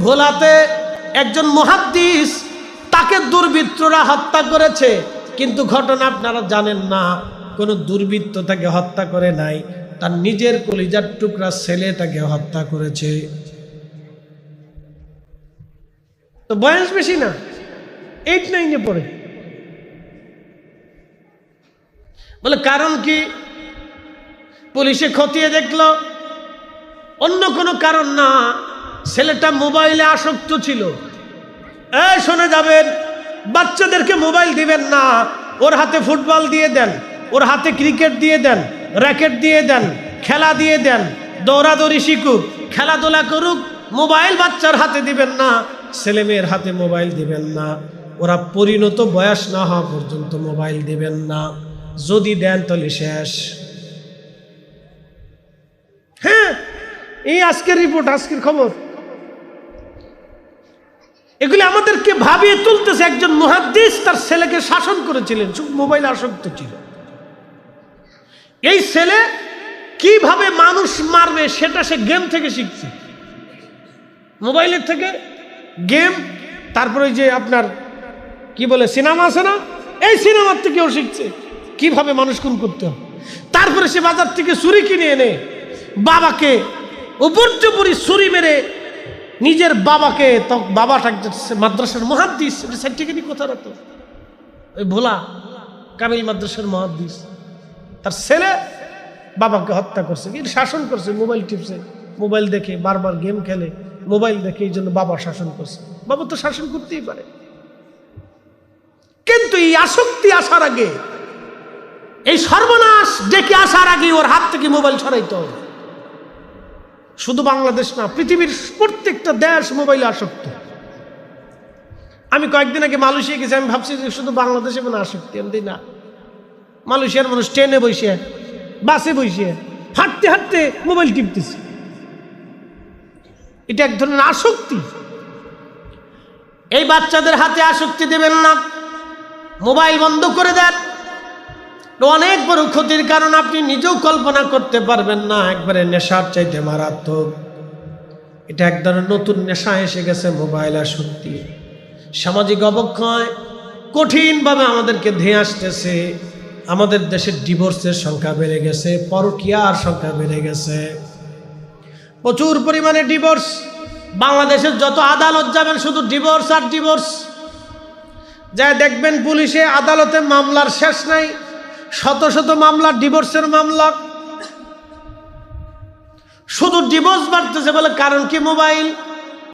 ভোলাতে একজন মুহাদ্দিস, তাকে দুর্বৃত্তরা হত্যা করেছে, কিন্তু ঘটনা আপনারা জানেন না, কোনো দুর্বৃত্ত তাকে হত্যা করে নাই, তার নিজের কলিজার টুকরা ছেলে তাকে হত্যা করেছে। তো বয়স বেশি না, 8-9 পড়ে। বলে কারণ কি? পুলিশে খতিয়ে দেখলো অন্য কোনো কারণ না, ছেলেটা মোবাইলে আসক্ত ছিল। এই শোনে যাবেন, বাচ্চাদেরকে মোবাইল দিবেন না, ওর হাতে ফুটবল দিয়ে দেন, ওর হাতে ক্রিকেট দিয়ে দেন, র্যাকেট দিয়ে দেন, খেলা দিয়ে দেন, দৌড়াদৌড়ি শিখুক, খেলাধুলা করুক, মোবাইল বাচ্চার হাতে দিবেন না, ছেলে মেয়ের হাতে মোবাইল দিবেন না, ওরা পরিণত বয়স না হওয়া পর্যন্ত মোবাইল দিবেন না, যদি দেন তাহলে শেষ। হ্যাঁ, এই আজকের রিপোর্ট, আজকের খবর, এগুলি আমাদেরকে ভাবিয়ে তুলতেছে। একজন মুহাদ্দিস তার ছেলেকে শাসন করেছিলেন, মোবাইল আসক্ত ছিল। এই ছেলে কিভাবে মানুষ মারবে সেটা সে গেম থেকে শিখছে, মোবাইলের থেকে গেম। তারপরে যে আপনার কি বলে সিনেমা আছে না, এই সিনেমার থেকেও শিখছে কিভাবে মানুষ খুন করতে হবে। তারপরে সে বাজার থেকে ছুরি কিনে এনে বাবাকে উপর্যুপরি ছুরি মেরে নিজের বাবাকে, বাবাটা মাদ্রাসার মুহাদ্দিস, সার্টিফিকেট কোথায় রাখতো, ওই ভোলা কামিল মাদ্রাসার মুহাদ্দিস, তার ছেলে বাবাকে হত্যা করছে, শাসন করছে, মোবাইল টিপছে, মোবাইল দেখে বারবার গেম খেলে, মোবাইল দেখে, এই জন্য বাবা শাসন করছে। বাবা তো শাসন করতেই পারে, কিন্তু এই আসক্তি আসার আগে, এই সর্বনাশ ডেকে আসার আগে ওর হাত থেকে মোবাইল সরাইতে হবে। শুধু বাংলাদেশ না, পৃথিবীর প্রত্যেকটা দেশ মোবাইলে আসক্ত। আমি কয়েকদিন আগে মালয়েশিয়া গেছি, আমি ভাবছি যে শুধু বাংলাদেশে মানে আসক্তি, এমনি না। মালয়েশিয়ার মানুষ ট্রেনে বসে, বাসে বসে, হাঁটতে হাঁটতে মোবাইল টিপতেছে, এটা এক ধরনের আসক্তি। এই বাচ্চাদের হাতে আসক্তি দেবেন না, মোবাইল বন্ধ করে দেন, অনেক বড় ক্ষতির কারণ আপনি নিজেও কল্পনা করতে পারবেন না, একবারে নেশার চাইতে মারাত্মক। এটা এক ধরনের নতুন নেশা এসে গেছে, মোবাইল আসক্তি। সামাজিক অবক্ষয় কঠিনভাবে আমাদেরকে ধেয়ে আসতেছে। আমাদের দেশের ডিভোর্সের সংখ্যা বেড়ে গেছে, পরকীয়ার সংখ্যা বেড়ে গেছে, প্রচুর পরিমাণে ডিভোর্স। বাংলাদেশের যত আদালত যাবেন শুধু ডিভোর্স আর ডিভোর্স। যা দেখবেন পুলিশে আদালতে মামলার শেষ নাই, শত শত মামলা, ডিভোর্সের মামলা, শুধু ডিভোর্স বাড়তেছে। বলে কারণ কি? মোবাইল।